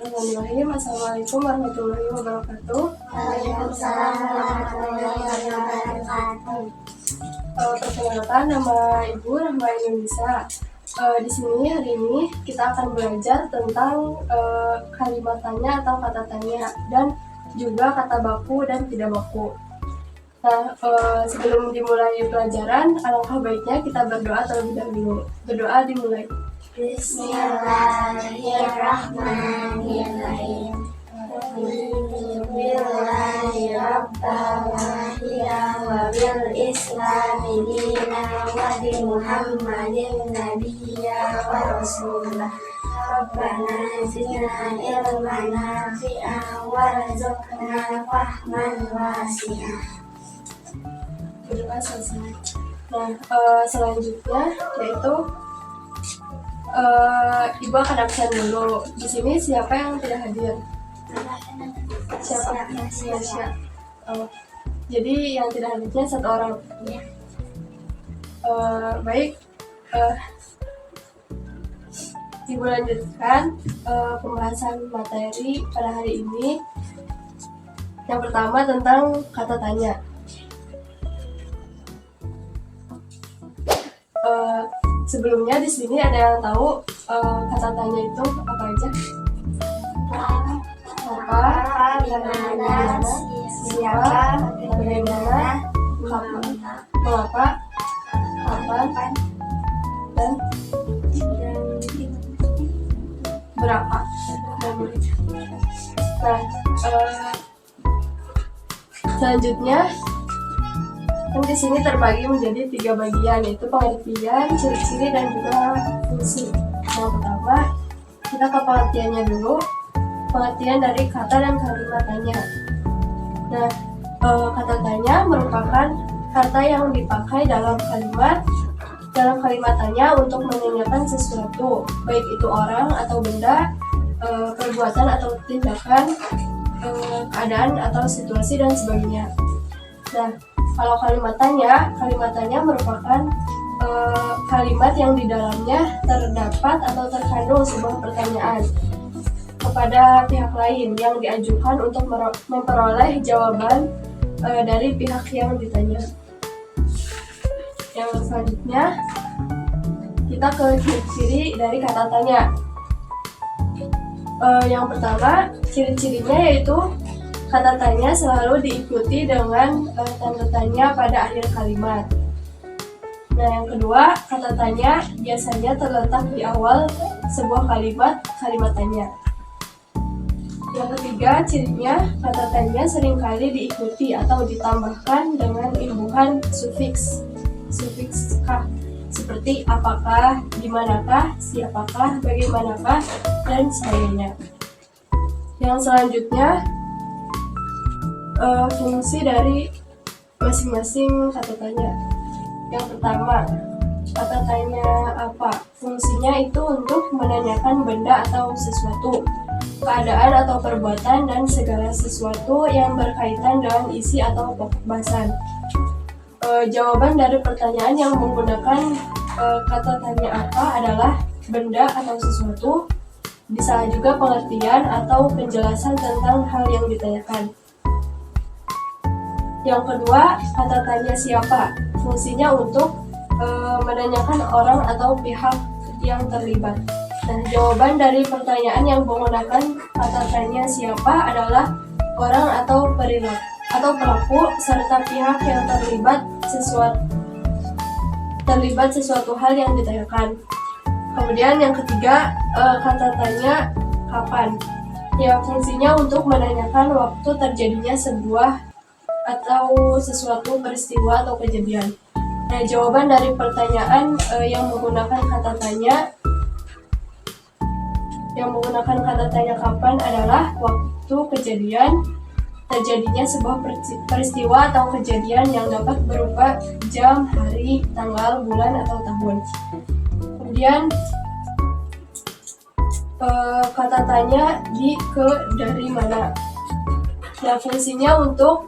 Bismillahirrahmanirrahim. Assalamualaikum warahmatullahi wabarakatuh. Waalaikumsalam warahmatullahi wabarakatuh. Perkenalkan, nama Ibu Rahma Indonesia. Di sini hari ini kita akan belajar tentang kalimat tanya atau kata tanya dan juga kata baku dan tidak baku. Nah, sebelum dimulai pelajaran, alangkah baiknya kita berdoa terlebih dahulu. Berdoa dimulai. Bismillahirrahmanirrahim. Billahi rabbana wa bil islami dina wa bi muhammadin nabiyya wa rasulah. Rabbana zidna ilman nafi'an warzuqna fahman wasi'an. Berdoa selesai. Nah, selanjutnya yaitu Ibu akan absen dulu. Di sini siapa yang tidak hadir? Siapa? Jadi yang tidak hadirnya satu orang. Ya. Baik. Ibu lanjutkan pembahasan materi pada hari ini. Yang pertama tentang kata tanya. Sebelumnya di sini ada yang tahu kata tanya itu apa aja? Apa, Dimana, siapa, bagaimana, kapan, mengapa, kapan, dan berapa. Nah, selanjutnya kan di sini terbagi menjadi 3 bagian, yaitu pengertian, ciri-ciri, dan juga fungsi. Yang pertama, kita ke pengertiannya dulu. Pengertian dari kata dan kalimat tanya. Nah, kata tanya merupakan kata yang dipakai dalam kalimat tanya untuk menanyakan sesuatu, baik itu orang atau benda, perbuatan atau tindakan, keadaan atau situasi dan sebagainya. Nah, kalau kalimat tanya merupakan kalimat yang di dalamnya terdapat atau terkandung sebuah pertanyaan kepada pihak lain yang diajukan untuk memperoleh jawaban dari pihak yang ditanya. Yang selanjutnya, kita ke ciri-ciri dari kata tanya. Yang pertama, ciri-cirinya yaitu kata tanya selalu diikuti dengan tanda tanya pada akhir kalimat. Nah, yang kedua, kata tanya biasanya terletak di awal sebuah kalimat tanya. Yang ketiga, cirinya kata tanya seringkali diikuti atau ditambahkan dengan imbuhan sufiks kah, seperti apakah, dimanakah, siapakah, bagaimanakah, dan sebagainya. Yang selanjutnya, fungsi dari masing-masing kata tanya. Yang pertama, kata tanya apa? Fungsinya itu untuk menanyakan benda atau sesuatu, keadaan atau perbuatan, dan segala sesuatu yang berkaitan dengan isi atau pokok bahasan. Jawaban dari pertanyaan yang menggunakan kata tanya apa adalah benda atau sesuatu, bisa juga pengertian atau penjelasan tentang hal yang ditanyakan. Yang kedua, kata tanya siapa? Fungsinya untuk menanyakan orang atau pihak yang terlibat. Nah, jawaban dari pertanyaan yang menggunakan kata tanya siapa adalah orang atau pelaku serta pihak yang terlibat sesuatu hal yang ditanyakan. Kemudian yang ketiga, kata tanya kapan? Ya, fungsinya untuk menanyakan waktu terjadinya sebuah atau sesuatu peristiwa atau kejadian. Nah, jawaban dari pertanyaan yang menggunakan kata tanya kapan adalah waktu terjadinya sebuah peristiwa atau kejadian yang dapat berupa jam, hari, tanggal, bulan, atau tahun. Kemudian kata tanya dari mana. Nah, fungsinya untuk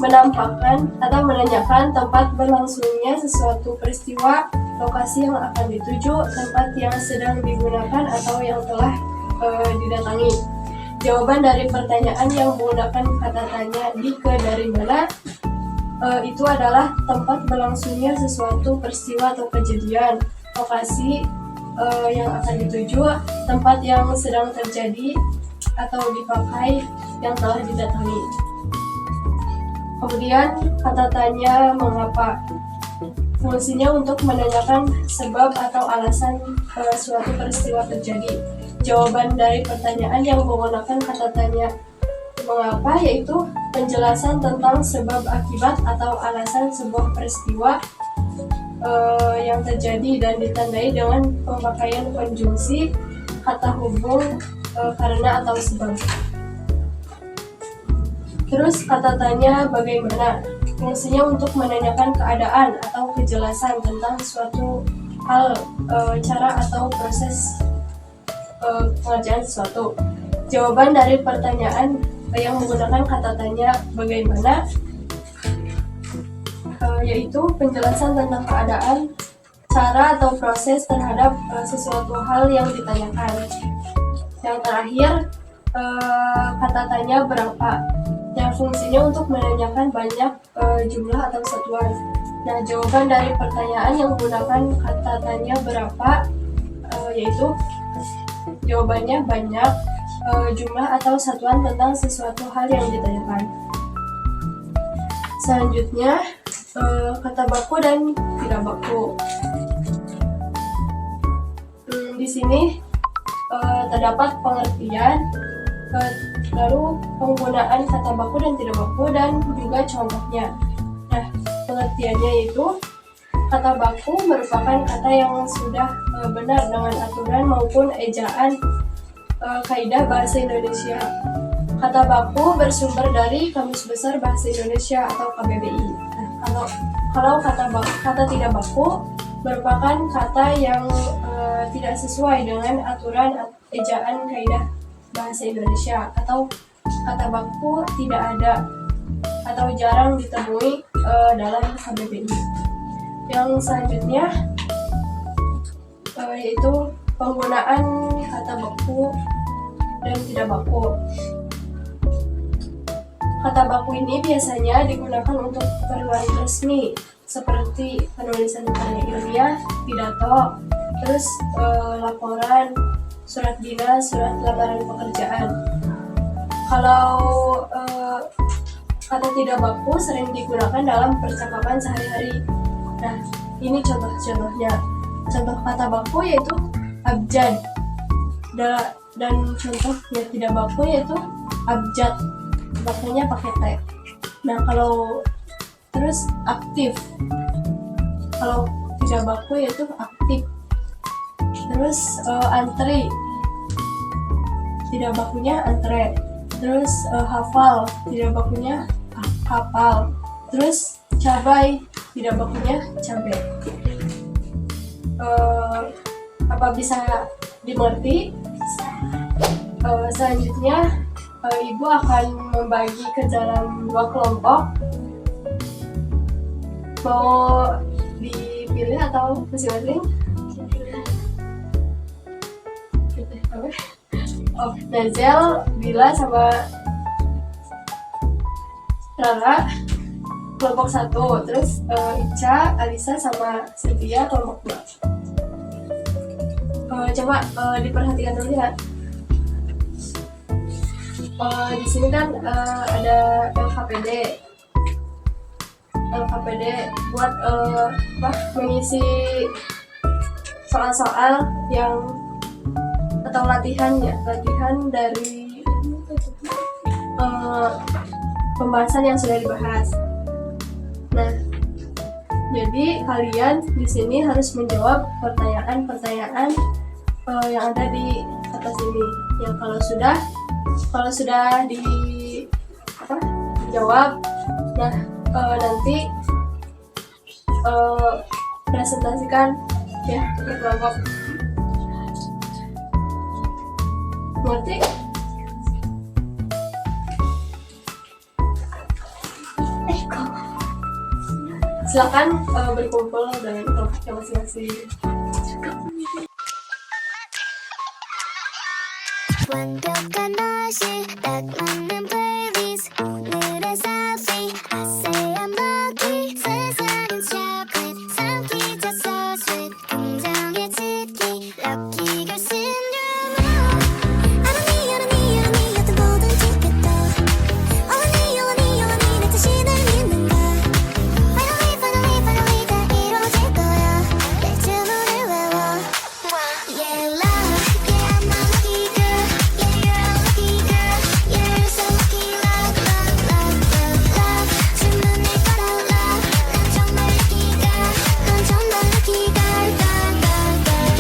menampakkan atau menanyakan tempat berlangsungnya sesuatu peristiwa, lokasi yang akan dituju, tempat yang sedang digunakan atau yang telah didatangi. Jawaban dari pertanyaan yang menggunakan kata tanya di ke dari mana itu adalah tempat berlangsungnya sesuatu peristiwa atau kejadian, lokasi yang akan dituju, tempat yang sedang terjadi atau dipakai yang telah didatangi. Kemudian kata tanya mengapa. Fungsinya untuk menanyakan sebab atau alasan suatu peristiwa terjadi. Jawaban dari pertanyaan yang menggunakan kata tanya mengapa yaitu penjelasan tentang sebab akibat atau alasan sebuah peristiwa yang terjadi dan ditandai dengan pemakaian konjungsi kata hubung karena atau sebab. Terus kata tanya bagaimana. Fungsinya untuk menanyakan keadaan atau kejelasan tentang suatu hal, cara atau proses pengerjaan sesuatu. Jawaban dari pertanyaan yang menggunakan kata tanya bagaimana yaitu penjelasan tentang keadaan, cara atau proses terhadap sesuatu hal yang ditanyakan. Yang terakhir kata tanya berapa, yang fungsinya untuk menanyakan banyak jumlah atau satuan. Nah, jawaban dari pertanyaan yang menggunakan kata tanya berapa yaitu jawabannya banyak jumlah atau satuan tentang sesuatu hal yang ditanyakan. Selanjutnya kata baku dan tidak baku. Di sini terdapat pengertian, lalu penggunaan kata baku dan tidak baku dan juga contohnya. Nah, pengertiannya yaitu kata baku merupakan kata yang sudah benar dengan aturan maupun ejaan kaidah bahasa Indonesia. Kata baku bersumber dari Kamus Besar Bahasa Indonesia atau KBBI. Nah, kalau kata tidak baku merupakan kata yang tidak sesuai dengan aturan ejaan kaidah bahasa Indonesia, atau kata baku tidak ada atau jarang ditemui dalam KBBI. Yang selanjutnya yaitu penggunaan kata baku dan tidak baku. Kata baku ini biasanya digunakan untuk keperluan resmi seperti penulisan karya ilmiah, pidato, terus laporan, surat dinas, surat lamaran pekerjaan. Kalau kata tidak baku sering digunakan dalam percakapan sehari-hari. Nah, ini contoh-contohnya. Contoh kata baku yaitu abjad, dan contoh yang tidak baku yaitu abjad, bacanya pakai T. Nah, kalau terus aktif, kalau tidak baku yaitu aktif. Terus antri, tidak bakunya antre. Terus hafal, tidak bakunya hafal. Terus cabai, tidak bakunya cabai. Apa bisa dimengerti? Selanjutnya Ibu akan membagi ke dalam 2 kelompok. Mau dipilih atau masing-masing? Oh, Nazel, Bila sama Rara kelompok 1, terus Ica, Alisa sama Cynthia kelompok 2. Coba diperhatikan dulu ya. Di sini kan ada LKPD buat mengisi soal-soal yang atau latihan dari pembahasan yang sudah dibahas. Nah, jadi kalian di sini harus menjawab pertanyaan-pertanyaan yang ada di atas ini. Yang kalau sudah dijawab, nah nanti presentasikan ya ke kelompok. Ngerti? Silakan berkumpul dengan kelompoknya masing-masing. 완벽한 맛이 딱 맞는 playlist 오늘의 selfie 아세한 먹이 세상은 chocolate 삼키자 so sweet 긍정의 짙기 lucky girl syndrome I don't need 어떤 모든 티켓도 only 내 자신을 믿는다 finally 다 이루어질 거야 내 주문을 외워 Yeah love yeah I'm a lucky girl yeah you're a lucky girl you're so lucky love 주문을 걸어 love 난 정말 lucky girl 넌 정말 lucky girl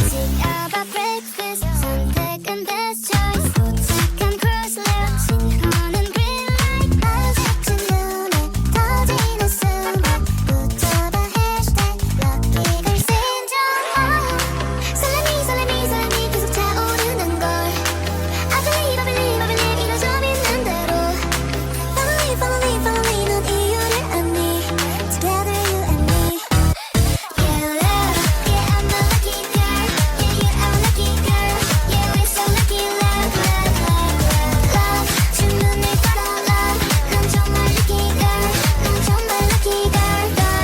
Sick about breakfast 선택은 best choice 도착한 cruise left 신호는 green light 날 잡힌 눈에 터지는 수박 붙여봐 hashtag lucky girl syndrome 설렘이 계속 차오르는 걸 I believe 이뤄져 믿는 대로 Finally 넌 이유를 아니 Together you and me Yeah love yeah I'm a lucky girl yeah you are a lucky girl yeah we're so lucky love 주문을 걸어 love 넌 정말 lucky girl 넌 정말 lucky girl Oh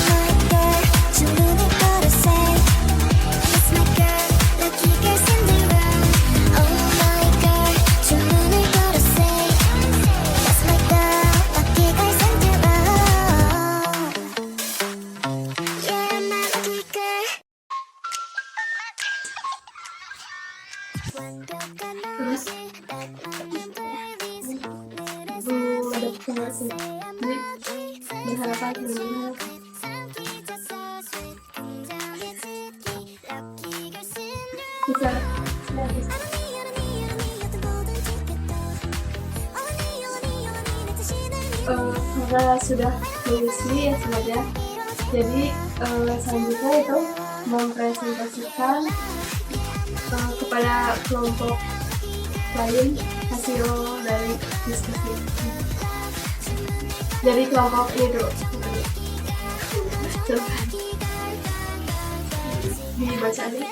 my girl 주문을 걸어 say It's my girl lucky girl syndrome Oh my girl 주문을 걸어 say That's my girl lucky girl syndrome Yeah I'm a lucky girl 완벽한 맛이 딱 맞는 playlist 오늘의 Belum ada promosi. Jadi berharapan dulu. Bisa karena sudah mengisi ya sebenarnya. Jadi selanjutnya itu mempresentasikan kepada kelompok lain hasil dari diskusi dari kelompok ini dulu. Silakan dibaca nih.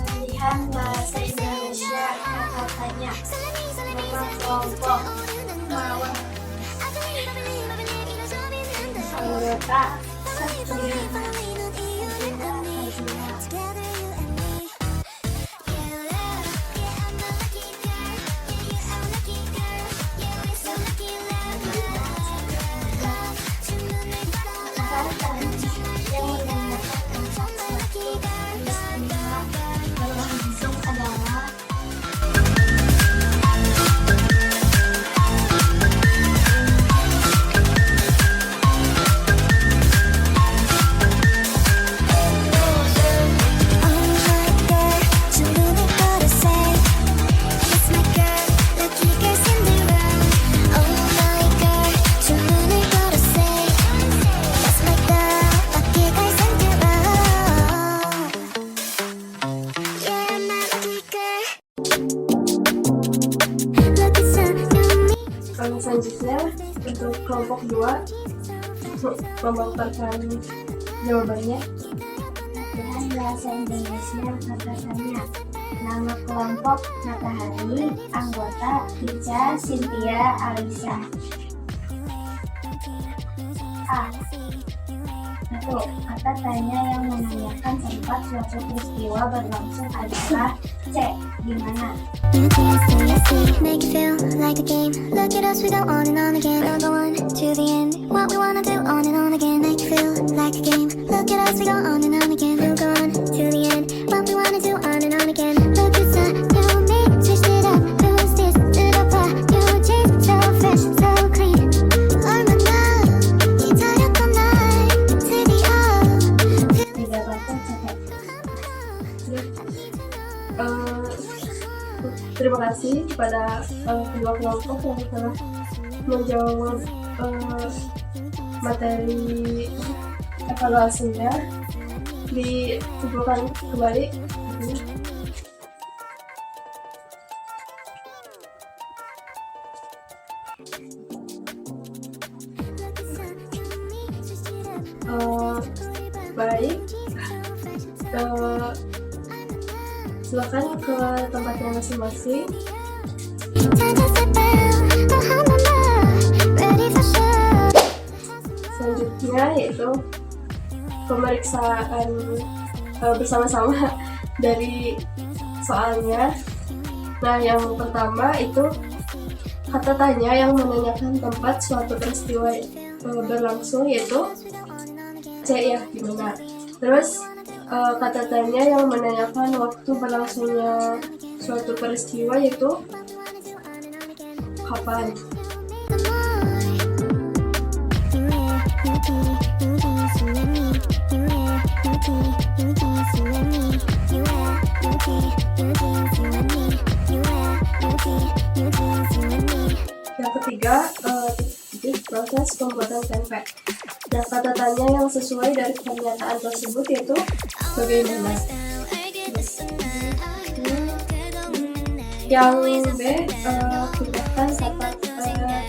Latihan bahasa Indonesia kata-katanya nama kelompok mawar anggota Satria yang menanyakan sesuatu istimewa dalam hidup adalah Selanjutnya untuk kelompok 2 memaparkan jawabannya. latihan bahasa Indonesia kata-katanya nama kelompok Matahari anggota Ica Cynthia Alisa. A. 1. Kata tanya yang menanyakan tempat suatu peristiwa berlangsung adalah C. Di mana? Make it feel like the game. Look at us, we go on and on again. We'll go on to the end. What we wanna do on and on again. Make it feel like a game. Look at us, we go on and on again. We'll go on to the end. What we wanna do on and on again. Look at the new me, switched it up. Who's this? 들어봐, new jeans, so fresh, so clean. 얼마나 기다렸던 날 드디어. Tidak baca cetek. Terima kasih kepada kedua kelompok yang telah menjawab materi evaluasinya dikumpulkan kembali. Baik, silakan ke tempatnya masing-masing. Selanjutnya yaitu pemeriksaan bersama-sama dari soalnya. Nah, yang pertama itu kata tanya yang menanyakan tempat suatu peristiwa berlangsung, yaitu C ya, gimana. Terus kata tanya yang menanyakan waktu berlangsungnya suatu peristiwa, yaitu kapan. Yang ketiga, proses pembuatan tempe. Dan kata tanya yang sesuai dari pernyataan tersebut yaitu bagaimana. Yang B, gunakan kata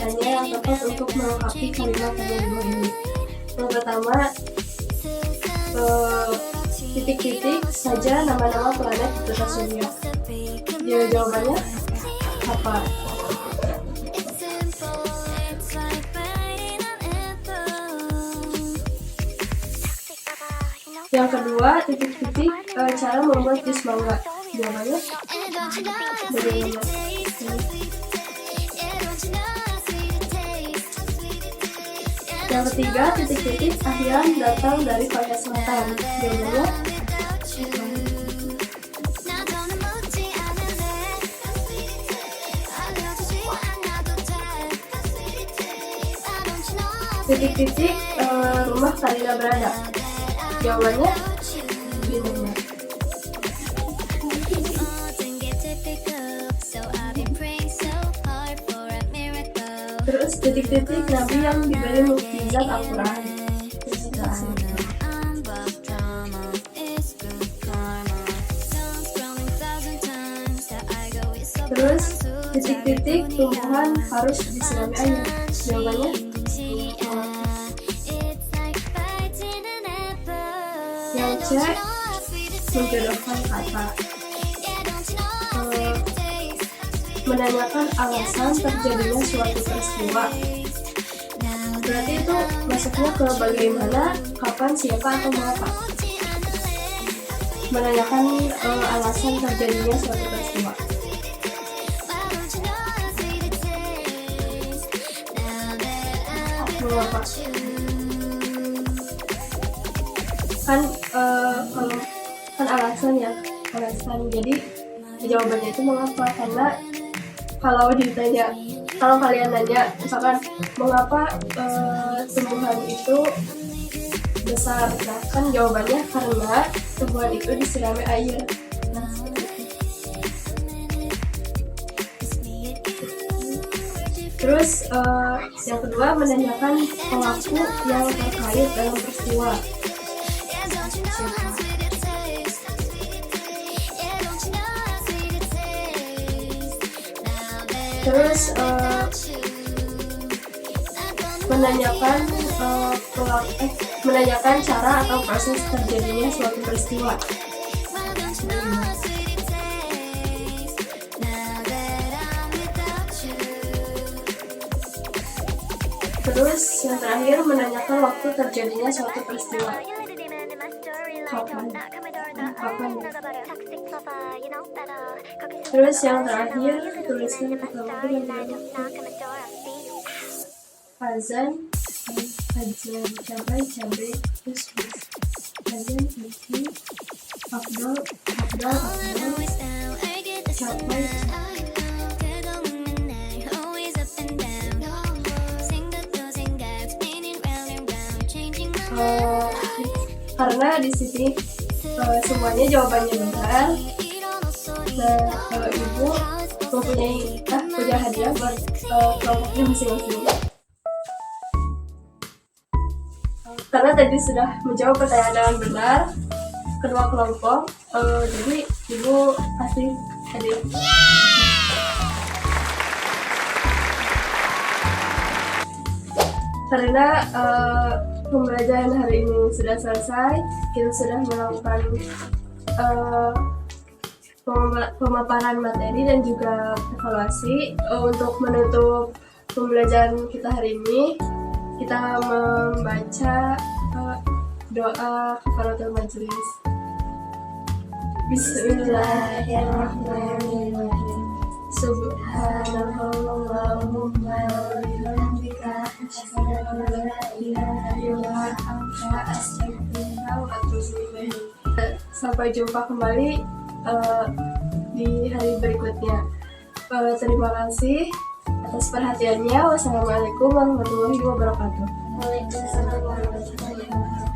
tanya yang tepat untuk melengkapi kalimat tanya dua ini. Yang pertama, titik-titik saja nama-nama planet di tata surya. Ya, jawabannya apa? Yang kedua, titik-titik cara membuat jus mangga. Jawabannya bagaimana? Yang ketiga, titik-titik akhir datang dari Korea Selatan. Jawabannya titik-titik rumah Kalina berada. Jawabannya bintangnya. Terus titik-titik nabi yang diberi mukjizat Al-Quran. Terus titik-titik tumbuhan harus disirami air. Jawabannya yang C, menjodohkan kata. Menanyakan alasan terjadinya suatu peristiwa. Berarti itu masuknya ke bagaimana, kapan, siapa, atau mengapa. Menanyakan alasan terjadinya suatu peristiwa. Mengapa? Kan alasan ya, alasan. Jadi jawabannya itu mengapa, karena kalau kalian nanya misalkan mengapa tumbuhan itu besar, nah kan jawabannya karena tumbuhan itu disirami air. Terus yang kedua, menanyakan pelaku yang terkait dalam peristiwa. Terus menanyakan cara atau proses terjadinya suatu peristiwa. Terus yang terakhir, menanyakan waktu terjadinya suatu peristiwa. Kapan? Terus yang terakhir, tuliskan kata yang azan, cabai, terus azan, afdal, cabai. Karena di sini semuanya jawabannya benar, dan ibu punya hadiah buat kelompoknya masing-masing. Karena tadi sudah menjawab pertanyaan dengan benar kedua kelompok, jadi ibu kasih hadiah. Karena pembelajaran hari ini sudah selesai, kita sudah melakukan pemaparan materi dan juga evaluasi. Untuk menutup pembelajaran kita hari ini, kita membaca doa kafaratul majelis. Bismillahirrahmanirrahim. Subhanallahumma wa bihamdika asyhadu an la ilaha illa anta astaghfiruka wa atubu ilaik. Sampai jumpa kembali di hari berikutnya. Terima kasih atas perhatiannya. Wassalamualaikum warahmatullahi wabarakatuh. Waalaikumsalam warahmatullahi wabarakatuh.